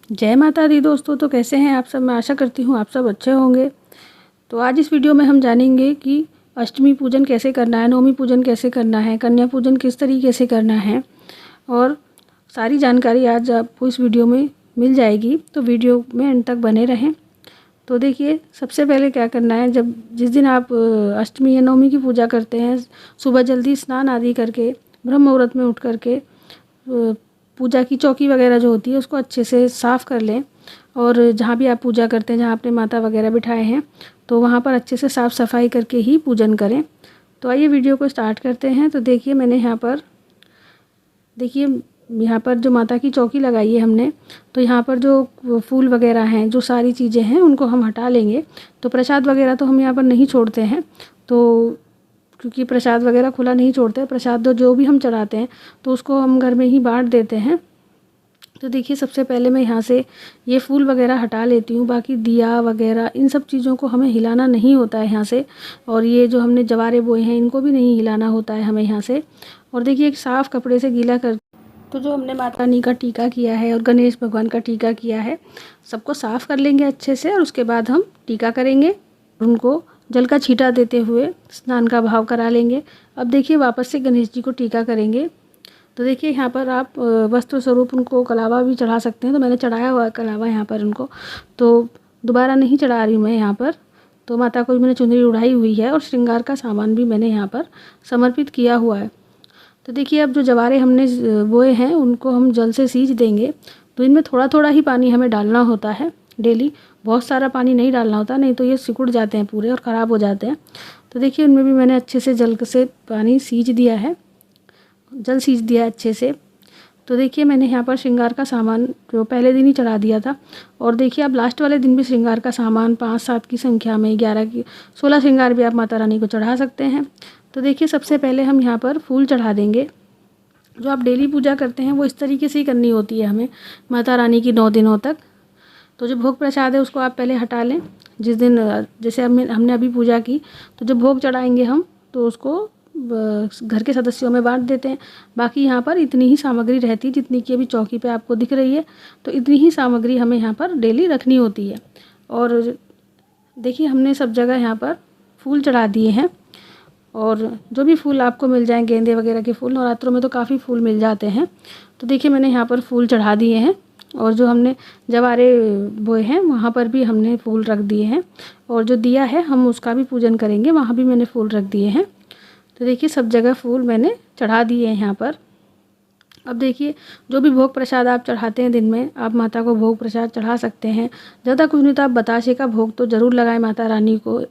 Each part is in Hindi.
जय माता दी दोस्तों। तो कैसे हैं आप सब? मैं आशा करती हूँ आप सब अच्छे होंगे। तो आज इस वीडियो में हम जानेंगे कि अष्टमी पूजन कैसे करना है, नवमी पूजन कैसे करना है, कन्या पूजन किस तरीके से करना है, और सारी जानकारी आज आपको इस वीडियो में मिल जाएगी। तो वीडियो में अंत तक बने रहें। तो देखिए, सबसे पहले क्या करना है, जिस दिन आप अष्टमी या नवमी की पूजा करते हैं, सुबह जल्दी स्नान आदि करके ब्रह्म मुहूर्त में उठ करके पूजा की चौकी वगैरह जो होती है उसको अच्छे से साफ़ कर लें। और जहाँ भी आप पूजा करते हैं, जहाँ आपने माता वगैरह बिठाए हैं, तो वहाँ पर अच्छे से साफ़ सफाई करके ही पूजन करें। तो आइए वीडियो को स्टार्ट करते हैं। तो देखिए, मैंने यहाँ पर जो माता की चौकी लगाई है हमने, तो यहाँ पर जो फूल वगैरह हैं, जो सारी चीज़ें हैं, उनको हम हटा लेंगे। तो प्रसाद वगैरह तो हम यहाँ पर नहीं छोड़ते हैं, तो क्योंकि प्रसाद वगैरह खुला नहीं छोड़ते। प्रसाद जो भी हम चढ़ाते हैं तो उसको हम घर में ही बांट देते हैं। तो देखिए, सबसे पहले मैं यहाँ से ये फूल वगैरह हटा लेती हूँ। बाकी दिया वगैरह इन सब चीज़ों को हमें हिलाना नहीं होता है यहाँ से। और ये जो हमने जवारे बोए हैं इनको भी नहीं हिलाना होता है हमें यहाँ से। और देखिए, एक साफ़ कपड़े से गीला कर, तो जो हमने माता रानी का टीका किया है और गणेश भगवान का टीका किया है, सबको साफ़ कर लेंगे अच्छे से। और उसके बाद हम टीका करेंगे, उनको जल का छींटा देते हुए स्नान का भाव करा लेंगे। अब देखिए, वापस से गणेश जी को टीका करेंगे। तो देखिए, यहाँ पर आप वस्त्र स्वरूप उनको कलावा भी चढ़ा सकते हैं। तो मैंने चढ़ाया हुआ है कलावा यहाँ पर उनको, तो दोबारा नहीं चढ़ा रही हूँ मैं यहाँ पर। तो माता को भी मैंने चुनरी उड़ाई हुई है और श्रृंगार का सामान भी मैंने यहाँ पर समर्पित किया हुआ है। तो देखिए, अब जो जवारे हमने बोए हैं उनको हम जल से सींच देंगे। तो इनमें थोड़ा थोड़ा ही पानी हमें डालना होता है डेली, बहुत सारा पानी नहीं डालना होता, नहीं तो ये सिकुड़ जाते हैं पूरे और ख़राब हो जाते हैं। तो देखिए, उनमें भी मैंने अच्छे से जल से पानी सींच दिया है, जल सींच दिया है अच्छे से। तो देखिए, मैंने यहाँ पर श्रृंगार का सामान जो पहले दिन ही चढ़ा दिया था। और देखिए, आप लास्ट वाले दिन भी श्रृंगार का सामान 5-7 की संख्या में, 11 की 16 श्रृंगार भी आप माता रानी को चढ़ा सकते हैं। तो देखिए, सबसे पहले हम यहाँ पर फूल चढ़ा देंगे। जो आप डेली पूजा करते हैं वो इस तरीके से ही करनी होती है हमें माता रानी की 9 दिनों तक। तो जो भोग प्रसाद है उसको आप पहले हटा लें। जिस दिन जैसे हमने अभी पूजा की, तो जो भोग चढ़ाएंगे हम, तो उसको घर के सदस्यों में बांट देते हैं। बाकी यहाँ पर इतनी ही सामग्री रहती है जितनी कि अभी चौकी पे आपको दिख रही है। तो इतनी ही सामग्री हमें यहाँ पर डेली रखनी होती है। और देखिए, हमने सब जगह यहाँ पर फूल चढ़ा दिए हैं। और जो भी फूल आपको मिल जाएं, गेंदे वगैरह के फूल, नवरात्रों में तो काफ़ी फूल मिल जाते हैं। तो देखिए, मैंने यहाँ पर फूल चढ़ा दिए हैं। और जो हमने जवारे बोए हैं वहाँ पर भी हमने फूल रख दिए हैं। और जो दिया है हम उसका भी पूजन करेंगे, वहाँ भी मैंने फूल रख दिए हैं। तो देखिए, सब जगह फूल मैंने चढ़ा दिए हैं यहाँ पर। अब देखिए, जो भी भोग प्रसाद आप चढ़ाते हैं दिन में, आप माता को भोग प्रसाद चढ़ा सकते हैं। ज़्यादा कुछ नहीं तो आप बताशे का भोग तो ज़रूर लगाएं माता रानी को।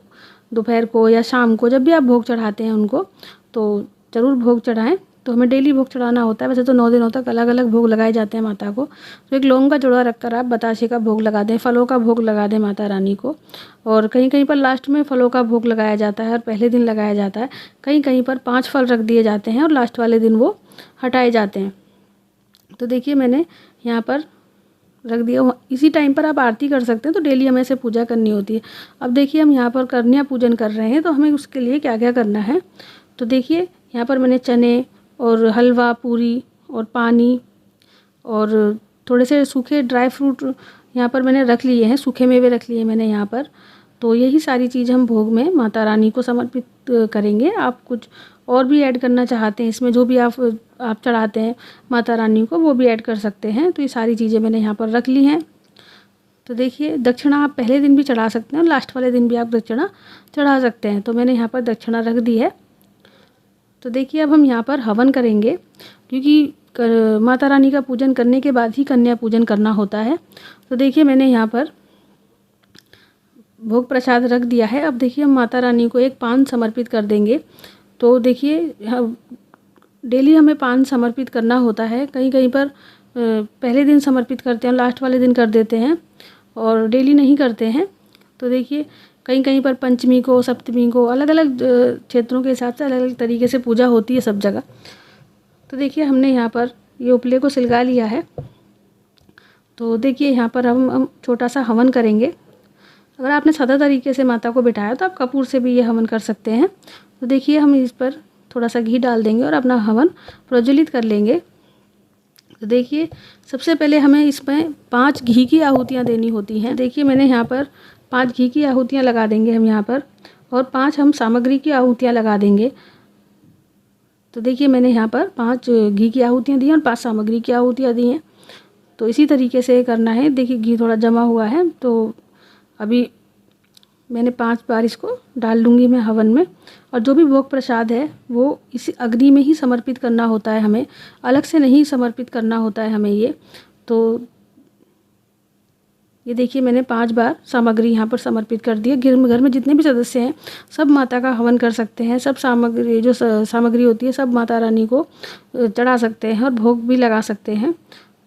दोपहर को या शाम को जब भी आप भोग चढ़ाते हैं उनको, तो ज़रूर भोग चढ़ाएं। तो हमें डेली भोग चढ़ाना होता है। वैसे तो 9 दिनों तक अलग अलग भोग लगाए जाते हैं माता को। तो एक लौंग का जोड़ा रखकर आप बताशे का भोग लगा दें, फलों का भोग लगा दें माता रानी को। और कहीं कहीं पर लास्ट में फलों का भोग लगाया जाता है और पहले दिन लगाया जाता है। कहीं कहीं पर 5 फल रख दिए जाते हैं और लास्ट वाले दिन वो हटाए जाते हैं। तो देखिए, मैंने यहाँ पर रख दिया। इसी टाइम पर आप आरती कर सकते हैं। तो डेली हमें ऐसे पूजा करनी होती है। अब देखिए, हम यहाँ पर कन्या पूजन कर रहे हैं, तो हमें उसके लिए क्या क्या करना है। तो देखिए, यहाँ पर मैंने चने और हलवा पूरी और पानी और थोड़े से सूखे ड्राई फ्रूट यहाँ पर मैंने रख लिए हैं, सूखे मेवे रख लिए मैंने यहाँ पर। तो यही सारी चीज़ हम भोग में माता रानी को समर्पित करेंगे। आप कुछ और भी ऐड करना चाहते हैं इसमें, जो भी आप चढ़ाते हैं माता रानी को, वो भी ऐड कर सकते हैं। तो ये सारी चीज़ें मैंने यहाँ पर रख ली हैं। तो देखिए, दक्षिणा आप पहले दिन भी चढ़ा सकते हैं और लास्ट वाले दिन भी आप दक्षिणा चढ़ा सकते हैं। तो मैंने यहाँ पर दक्षिणा रख दी है। तो देखिए, अब हम यहाँ पर हवन करेंगे, क्योंकि माता रानी का पूजन करने के बाद ही कन्या पूजन करना होता है। तो देखिए, मैंने यहाँ पर भोग प्रसाद रख दिया है। अब देखिए, हम माता रानी को एक पान समर्पित कर देंगे। तो देखिए, डेली हमें पान समर्पित करना होता है। कहीं कहीं पर पहले दिन समर्पित करते हैं, लास्ट वाले दिन कर देते हैं और डेली नहीं करते हैं। तो देखिए, कहीं कहीं पर पंचमी को, सप्तमी को, अलग अलग क्षेत्रों के हिसाब से अलग अलग तरीके से पूजा होती है सब जगह। तो देखिए, हमने यहाँ पर ये उपले को सिलगा लिया है। तो देखिए, यहाँ पर हम छोटा सा हवन करेंगे। अगर आपने सादा तरीके से माता को बिठाया तो आप कपूर से भी ये हवन कर सकते हैं। तो देखिए, हम इस पर थोड़ा सा घी डाल देंगे और अपना हवन प्रज्वलित कर लेंगे। तो देखिए सबसे पहले हमें इसमें 5 घी की आहुतियाँ देनी होती हैं। देखिए मैंने यहाँ पर 5 घी की आहुतियाँ लगा देंगे हम यहाँ पर, और 5 हम सामग्री की आहुतियाँ लगा देंगे। तो देखिए मैंने यहाँ पर 5 घी की आहुतियाँ दी हैं और 5 सामग्री की आहुतियाँ दी हैं। तो इसी तरीके से करना है। देखिए घी थोड़ा जमा हुआ है, तो अभी मैंने 5 बार इसको डाल दूँगी मैं हवन में। और जो भी भोग प्रसाद है वो इसी अग्नि में ही समर्पित करना होता है, हमें अलग से नहीं समर्पित करना होता है हमें ये। तो ये देखिए मैंने 5 बार सामग्री यहाँ पर समर्पित कर दी है। घर में जितने भी सदस्य हैं सब माता का हवन कर सकते हैं। सब सामग्री जो सामग्री होती है सब माता रानी को चढ़ा सकते हैं और भोग भी लगा सकते हैं।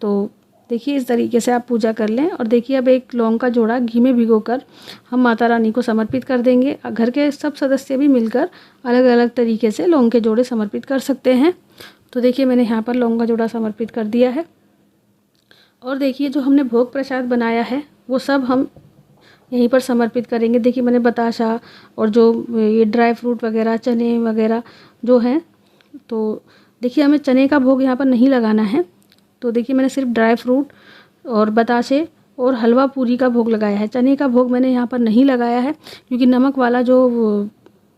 तो देखिए इस तरीके से आप पूजा कर लें। और देखिए अब एक लौंग का जोड़ा घी में भिगोकर हम माता रानी को समर्पित कर देंगे। घर के सब सदस्य भी मिलकर अलग अलग तरीके से लौंग के जोड़े समर्पित कर सकते हैं। तो देखिए मैंने यहाँ पर लौंग का जोड़ा समर्पित कर दिया है। और देखिए जो हमने भोग प्रसाद बनाया है वो सब हम यहीं पर समर्पित करेंगे। देखिए मैंने बताशा और जो ये ड्राई फ्रूट वगैरह, चने वगैरह जो हैं, तो देखिए हमें चने का भोग यहाँ पर नहीं लगाना है। तो देखिए मैंने सिर्फ ड्राई फ्रूट और बताशे और हलवा पूरी का भोग लगाया है। चने का भोग मैंने यहाँ पर नहीं लगाया है, क्योंकि नमक वाला जो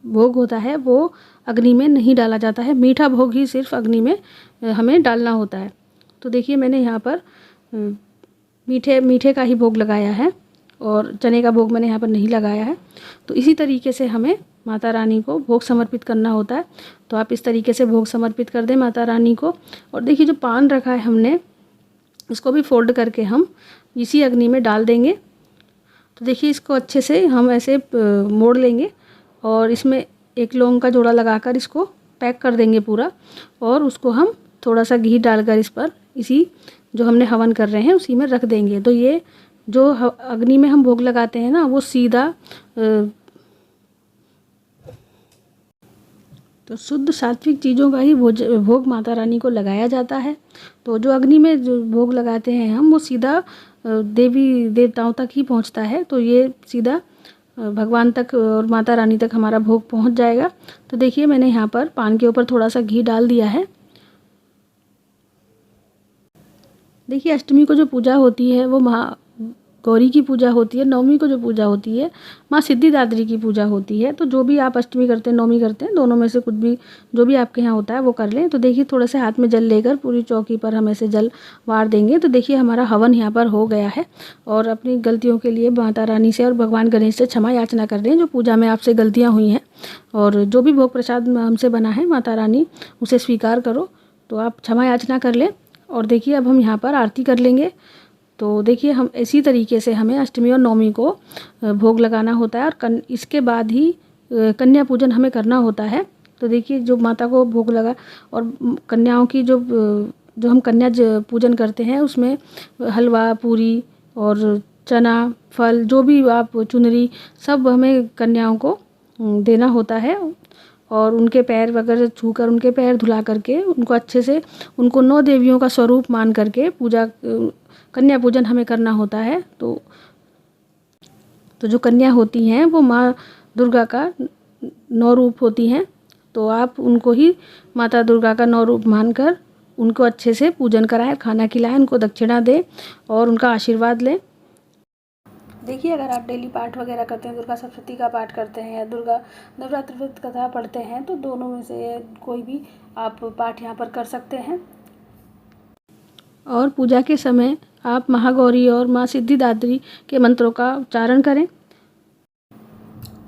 भोग होता है वो अग्नि में नहीं डाला जाता है। मीठा भोग ही सिर्फ अग्नि में हमें डालना होता है। तो देखिए मैंने यहाँ पर मीठे का ही भोग लगाया है और चने का भोग मैंने यहाँ पर नहीं लगाया है। तो इसी तरीके से हमें माता रानी को भोग समर्पित करना होता है। तो आप इस तरीके से भोग समर्पित कर दें माता रानी को। और देखिए जो पान रखा है हमने, इसको भी फोल्ड करके हम इसी अग्नि में डाल देंगे। तो देखिए इसको अच्छे से हम ऐसे मोड़ लेंगे और इसमें एक लौंग का जोड़ा लगाकर इसको पैक कर देंगे पूरा। और उसको हम थोड़ा सा घी डालकर इस पर, इसी जो हमने हवन कर रहे हैं उसी में रख देंगे। तो ये जो अग्नि में हम भोग लगाते हैं ना, वो सीधा तो शुद्ध सात्विक चीज़ों का ही भोग माता रानी को लगाया जाता है। तो जो अग्नि में जो भोग लगाते हैं हम, वो सीधा देवी देवताओं तक ही पहुंचता है। तो ये सीधा भगवान तक और माता रानी तक हमारा भोग पहुंच जाएगा। तो देखिए मैंने यहाँ पर पान के ऊपर थोड़ा सा घी डाल दिया है। देखिए अष्टमी को जो पूजा होती है वो माँ गौरी की पूजा होती है। नवमी को जो पूजा होती है माँ सिद्धिदात्री की पूजा होती है। तो जो भी आप अष्टमी करते हैं, नवमी करते हैं, दोनों में से कुछ भी जो भी आपके यहाँ होता है वो कर लें। तो देखिए थोड़े से हाथ में जल लेकर पूरी चौकी पर हम ऐसे जल वार देंगे। तो देखिए हमारा हवन यहाँ पर हो गया है। और अपनी गलतियों के लिए माता रानी से और भगवान गणेश से क्षमा याचना कर रहे हैं, जो पूजा में आपसे गलतियाँ हुई हैं। और जो भी भोग प्रसाद हमसे बना है माता रानी उसे स्वीकार करो। तो आप क्षमा याचना कर लें। और देखिए अब हम यहाँ पर आरती कर लेंगे। तो देखिए हम इसी तरीके से हमें अष्टमी और नवमी को भोग लगाना होता है। और इसके बाद ही कन्या पूजन हमें करना होता है। तो देखिए जो माता को भोग लगा और कन्याओं की जो हम कन्या पूजन करते हैं उसमें हलवा पूरी और चना फल, जो भी आप चुनरी, सब हमें कन्याओं को देना होता है। और उनके पैर वगैरह छूकर, उनके पैर धुला करके, उनको अच्छे से, उनको 9 देवियों का स्वरूप मान करके पूजा, कन्या पूजन हमें करना होता है। तो जो कन्या होती हैं वो माँ दुर्गा का 9 रूप होती हैं। तो आप उनको ही माता दुर्गा का 9 रूप मानकर उनको अच्छे से पूजन कराएं, खाना खिलाएं, उनको दक्षिणा दें और उनका आशीर्वाद लें। देखिए अगर आप डेली पाठ वगैरह करते हैं, दुर्गा सप्तशती का पाठ करते हैं या दुर्गा नवरात्र व्रत कथा पढ़ते हैं, तो दोनों में से कोई भी आप पाठ यहाँ पर कर सकते हैं। और पूजा के समय आप महागौरी और माँ सिद्धिदात्री के मंत्रों का उच्चारण करें।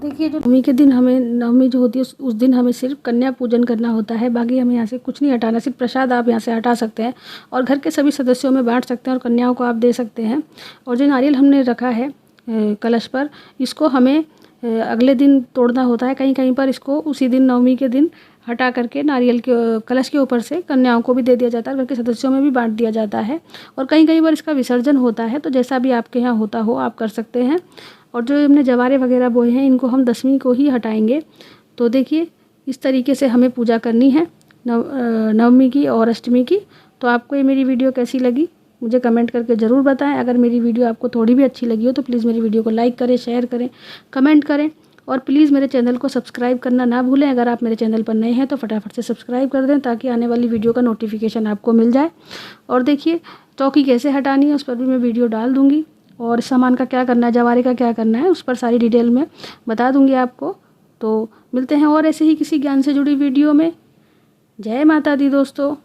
देखिए जो नवमी के दिन हमें, नवमी जो होती है उस दिन हमें सिर्फ कन्या पूजन करना होता है। बाकी हमें यहाँ से कुछ नहीं हटाना, सिर्फ प्रसाद आप यहाँ से हटा सकते हैं और घर के सभी सदस्यों में बांट सकते हैं और कन्याओं को आप दे सकते हैं। और जो नारियल हमने रखा है कलश पर, इसको हमें अगले दिन तोड़ना होता है। कहीं कहीं पर इसको उसी दिन, नवमी के दिन, हटा करके नारियल के कलश के ऊपर से कन्याओं को भी दे दिया जाता है, घर के सदस्यों में भी बांट दिया जाता है। और कहीं कहीं पर इसका विसर्जन होता है। तो जैसा भी आपके यहाँ होता हो आप कर सकते हैं। और जो हमने जवारे वगैरह बोए हैं इनको हम 10वीं को ही हटाएंगे। तो देखिए इस तरीके से हमें पूजा करनी है नवमी की और अष्टमी की। तो आपको ये मेरी वीडियो कैसी लगी मुझे कमेंट करके ज़रूर बताएं। अगर मेरी वीडियो आपको थोड़ी भी अच्छी लगी हो तो प्लीज़ मेरी वीडियो को लाइक करें, शेयर करें, कमेंट करें और प्लीज़ मेरे चैनल को सब्सक्राइब करना ना भूलें। अगर आप मेरे चैनल पर नए हैं तो फटाफट से सब्सक्राइब कर दें ताकि आने वाली वीडियो का नोटिफिकेशन आपको मिल जाए। और देखिए चौकी कैसे हटानी है उस पर भी मैं वीडियो डाल दूँगी, और सामान का क्या करना है, जवारे का क्या करना है, उस पर सारी डिटेल में बता दूँगी आपको। तो मिलते हैं और ऐसे ही किसी ज्ञान से जुड़ी वीडियो में। जय माता दी दोस्तों।